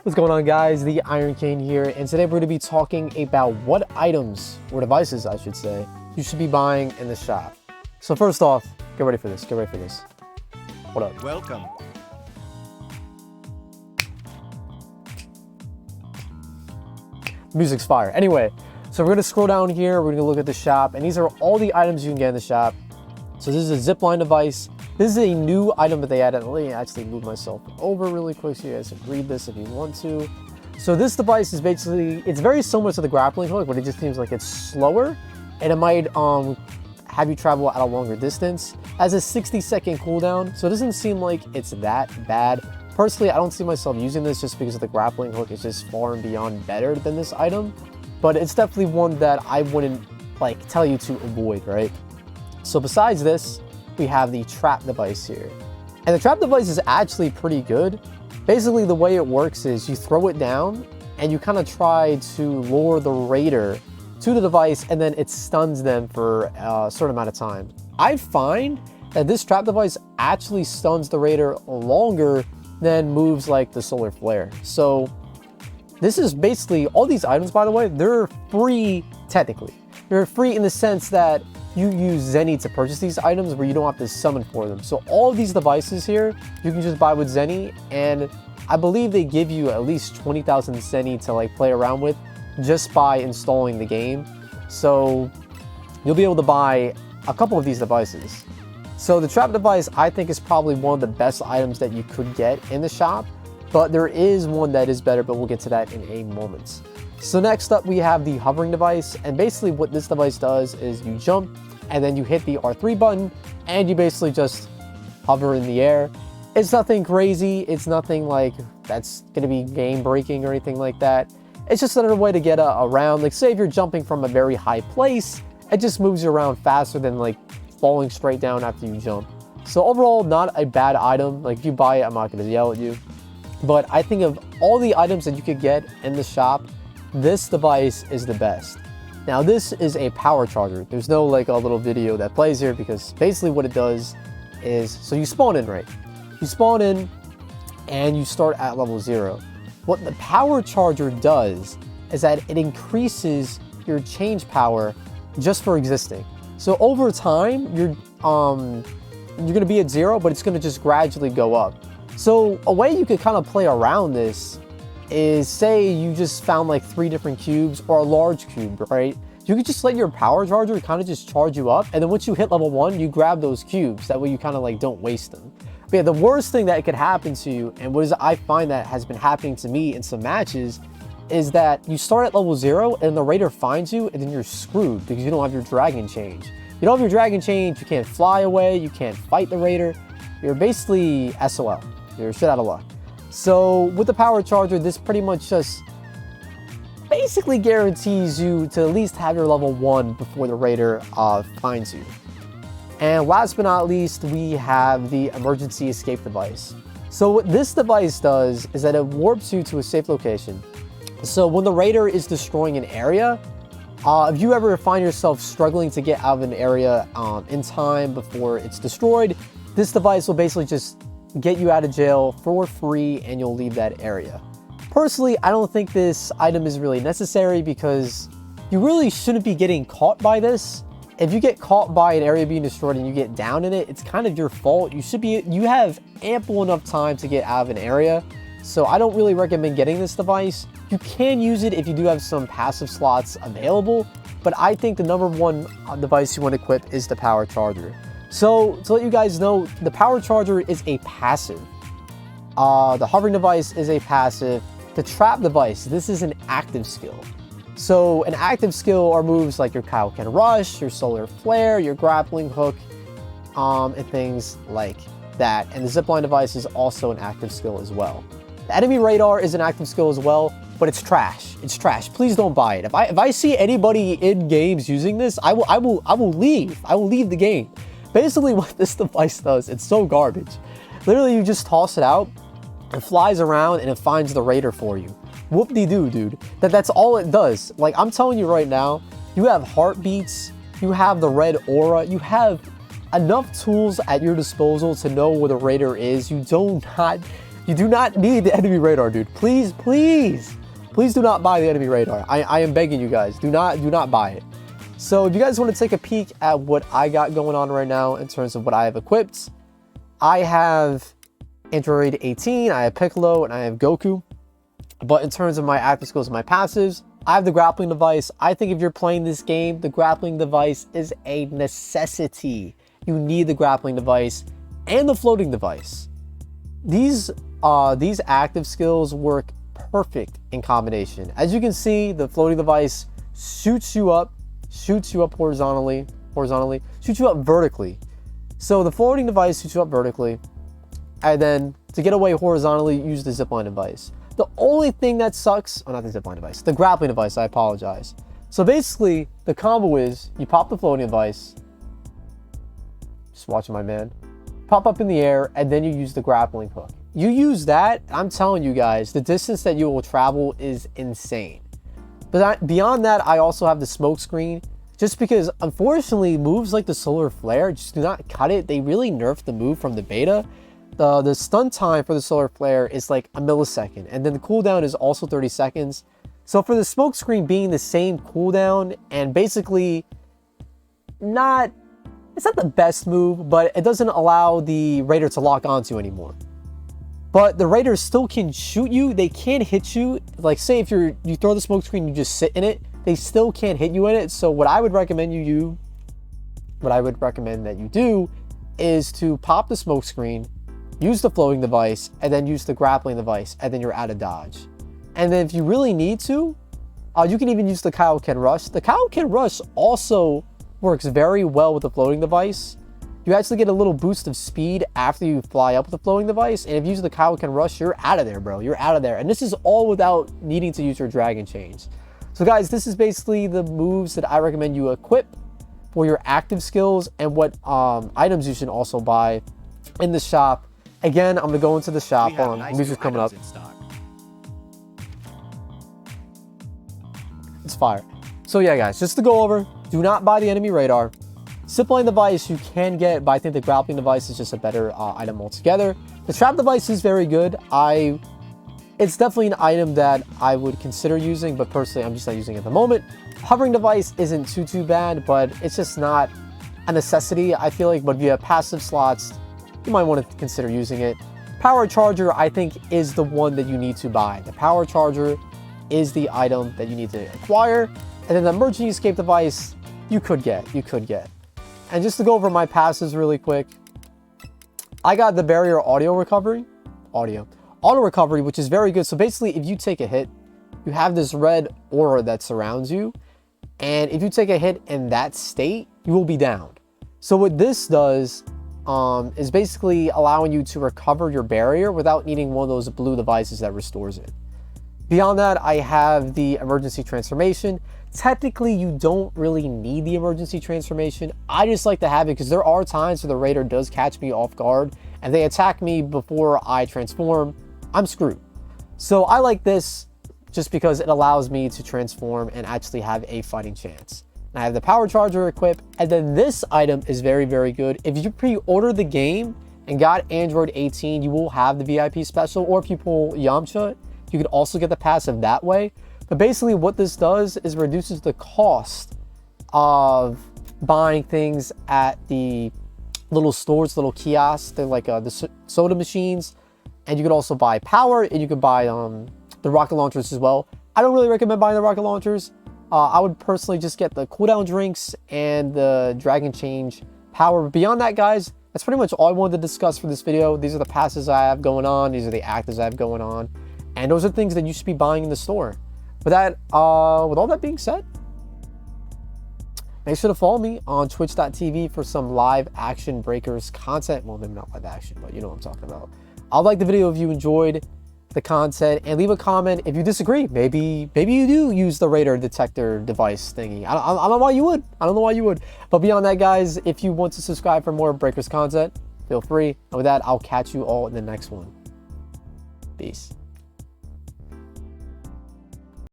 What's going on, guys? The Iron Cane here, and today we're going to be talking about what items, or devices I should say, you should be buying in the shop. So first off, get ready for this, What up? Welcome. Music's fire. Anyway, so we're going to scroll down here, we're going to look at the shop, and these are all the items you can get in the shop. So this is a zipline device. This is a new item that they added. Let me actually move myself over really quick so you guys can read this if you want to. So this device is basically, it's very similar to the grappling hook, but it just seems like it's slower, and it might have you travel at a longer distance. It has a 60-second cooldown, so it doesn't seem like it's that bad. Personally, I don't see myself using this just because of the grappling hook is just far and beyond better than this item, but it's definitely one that I wouldn't like tell you to avoid, right? So besides this, we have the trap device here. And the trap device is actually pretty good. Basically, the way it works is you throw it down and you kind of try to lure the raider to the device, and then it stuns them for a certain amount of time. I find that this trap device actually stuns the raider longer than moves like the solar flare. So this is basically, all these items, by the way, they're free technically. They're free in the sense that you use Zenny to purchase these items where you don't have to summon for them. So all of these devices here, you can just buy with Zenny, and I believe they give you at least 20,000 Zenny to like play around with just by installing the game. So you'll be able to buy a couple of these devices. So the trap device, I think, is probably one of the best items that you could get in the shop, but there is one that is better, but we'll get to that in a moment. So next up, we have the hovering device, and basically what this device does is you jump and then you hit the R3 button and you basically just hover in the air. It's nothing crazy. It's nothing like that's gonna be game breaking or anything like that. It's just another way to get around. Like say if you're jumping from a very high place, it just moves you around faster than like falling straight down after you jump. So overall, not a bad item. Like if you buy it, I'm not gonna yell at you. But I think of all the items that you could get in the shop, this device is the best. Now this is a power charger. There's no like a little video that plays here because basically what it does is, so you spawn in, right? You spawn in and you start at level 0. What the power charger does is that it increases your change power just for existing. So over time, you're gonna be at 0, but it's gonna just gradually go up. So a way you could kind of play around this is, say you just found like 3 different cubes or a large cube, right? You could just let your power charger kind of just charge you up, and then once you hit level 1, you grab those cubes. That way you kind of like don't waste them. But yeah, the worst thing that could happen to you, and what is I find that has been happening to me in some matches, is that you start at level 0 and the raider finds you, and then you're screwed because you don't have your dragon change. You don't have your dragon change, you can't fly away, you can't fight the raider. You're basically SOL. You're shit out of luck. So with the power charger, this pretty much just basically guarantees you to at least have your level 1 before the raider finds you. And last but not least, we have the emergency escape device. So what this device does is that it warps you to a safe location. So when the raider is destroying an area, if you ever find yourself struggling to get out of an area in time before it's destroyed, this device will basically just get you out of jail for free and you'll leave that area. Personally, I don't think this item is really necessary because you really shouldn't be getting caught by this. If you get caught by an area being destroyed and you get down in it, it's kind of your fault. You have ample enough time to get out of an area. So I don't really recommend getting this device. You can use it if you do have some passive slots available, but I think the number 1 device you want to equip is the power charger. So to let you guys know, the power charger is a passive. The hovering device is a passive. The trap device, this is an active skill. So an active skill are moves like your Kaioken Rush, your Solar Flare, your Grappling Hook, and things like that. And the zipline device is also an active skill as well. The enemy radar is an active skill as well, but it's trash. It's trash. Please don't buy it. If I see anybody in games using this, I will leave. I will leave the game. Basically what this device does, it's so garbage. Literally you just toss it out, it flies around and it finds the raider for you. Whoop-de-doo, dude. That's all it does. Like, I'm telling you right now, you have heartbeats, you have the red aura, you have enough tools at your disposal to know where the raider is. You do not You do not need the enemy radar, dude. Please, please, please do not buy the enemy radar. I am begging you guys, do not buy it. So if you guys want to take a peek at what I got going on right now in terms of what I have equipped, I have Android 18, I have Piccolo, and I have Goku. But in terms of my active skills and my passives, I have the grappling device. I think if you're playing this game, the grappling device is a necessity. You need the grappling device and the floating device. These active skills work perfect in combination. As you can see, the floating device shoots you up horizontally, shoots you up vertically. So the floating device shoots you up vertically, and then to get away horizontally, use the zipline device. The only thing that sucks, oh, not the zipline device, the grappling device, I apologize. So basically, the combo is you pop the floating device, just watching my man, pop up in the air, and then you use the grappling hook. You use that, I'm telling you guys, the distance that you will travel is insane. But beyond that, I also have the smoke screen, just because unfortunately moves like the solar flare just do not cut it. They really nerfed the move from the beta. The stun time for the solar flare is like a millisecond, and then the cooldown is also 30 seconds. So for the smoke screen being the same cooldown and basically it's not the best move, but it doesn't allow the raider to lock onto anymore. But the raiders still can shoot you. They can hit you. Like say if you throw the smoke screen, you just sit in it, they still can't hit you in it. So what I would recommend that you do is to pop the smoke screen, use the floating device, and then use the grappling device, and then you're out of dodge. And then if you really need to, you can even use the Kaioken Rush. The Kaioken Rush also works very well with the floating device. You actually get a little boost of speed after you fly up with the floating device, and if you use the Kaioken Rush, you're out of there, bro. You're out of there. And this is all without needing to use your Dragon Chains. So guys, this is basically the moves that I recommend you equip for your active skills and what items you should also buy in the shop. Again, I'm gonna go into the shop. Hold on, music's coming up. It's fire. So yeah, guys, just to go over, do not buy the enemy radar. Zipline device you can get, but I think the grappling device is just a better item altogether. The trap device is very good. It's definitely an item that I would consider using, but personally, I'm just not using it at the moment. Hovering device isn't too bad, but it's just not a necessity, I feel like. But if you have passive slots, you might want to consider using it. Power charger, I think, is the one that you need to buy. The power charger is the item that you need to acquire. And then the emergency escape device, you could get. And just to go over my passives really quick, I got the barrier auto recovery, which is very good. So basically, if you take a hit, you have this red aura that surrounds you. And if you take a hit in that state, you will be downed. So what this does is basically allowing you to recover your barrier without needing one of those blue devices that restores it. Beyond that, I have the emergency transformation. Technically, you don't really need the emergency transformation. I just like to have it because there are times where the raider does catch me off guard and they attack me before I transform. I'm screwed. So I like this just because it allows me to transform and actually have a fighting chance. And I have the power charger equipped, and then this item is very good. If you pre-order the game and got Android 18, you will have the VIP special, or if you pull Yamcha, you could also get the passive that way. But basically what this does is reduces the cost of buying things at the little stores, little kiosks. They're like the soda machines, and you could also buy power, and you could buy the rocket launchers as well. I don't really recommend buying the rocket launchers. I would personally just get the cooldown drinks and the Dragon Change power. But beyond that, guys, that's pretty much all I wanted to discuss for this video. These are the passes I have going on. These are the actives I have going on. And those are things that you should be buying in the store. With all that being said, make sure to follow me on twitch.tv for some live action breakers content. Well, maybe not live action, but you know what I'm talking about. I'll like the video if you enjoyed the content, and leave a comment if you disagree. Maybe you do use the radar detector device thingy. I don't know why you would. I don't know why you would. But beyond that, guys, if you want to subscribe for more breakers content, feel free. And with that, I'll catch you all in the next one. Peace.